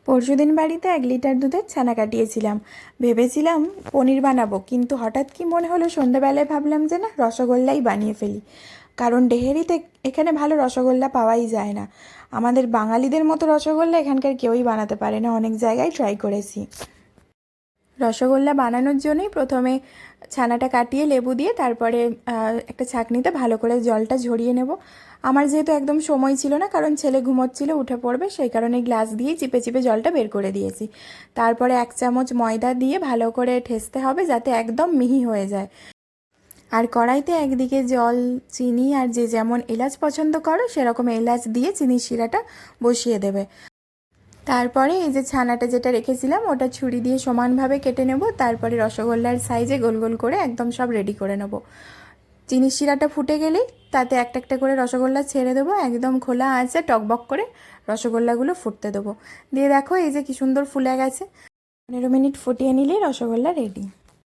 পরশুদিন বাড়িতে 1 লিটার দুধের ছানা কাটিয়েছিলাম। ভেবেছিলাম পনির বানাবো, কিন্তু হঠাৎ কি মনে হলো সন্ধ্যাবেলায় ভাবলাম যে না, রসগোল্লাই বানিয়ে ফেলি। কারণ ডেহেরিতে এখানে ভালো রসগোল্লা পাওয়াই যায় না। আমাদের বাঙালিদের মতো রসগোল্লা এখানকার কেউই বানাতে পারে না, অনেক জায়গায় ট্রাই করেছি। রসগোল্লা বানানোর জন্যই প্রথমে ছানাটা কাটিয়ে লেবু দিয়ে তারপরে একটা ছাঁকনিতে ভালো করে জলটা ঝরিয়ে নেব। আমার যেহেতু একদম সময় ছিল না, কারণ ছেলে ঘুমোচ্ছিল, উঠে পড়বে, সেই কারণে গ্লাস দিয়েই চিপে চিপে জলটা বের করে দিয়েছি। তারপরে 1 চামচ ময়দা দিয়ে ভালো করে ঠেসতে হবে যাতে একদম মিহি হয়ে যায়। আর কড়াইতে একদিকে জল, চিনি আর যে যেমন এলাচ পছন্দ করো সেরকম এলাচ দিয়ে চিনির শিরাটা বসিয়ে দেবে। তারপরে এই যে ছানাটা যেটা রেখেছিলাম ওটা ছুরি দিয়ে সমানভাবে কেটে নেব। তারপরে রসগোল্লার সাইজে গোল গোল করে একদম সব রেডি করে নেব। চিনির শিরাটা ফুটে গেলেই তাতে একটা একটা করে রসগোল্লা ছেড়ে দেবো, একদম খোলা আঁচে টকবক করে রসগোল্লাগুলো ফুটতে দেবো। দিয়ে দেখো এই যে কি সুন্দর ফুলে গেছে। 15 মিনিট ফুটিয়ে নিলেই রসগোল্লা রেডি।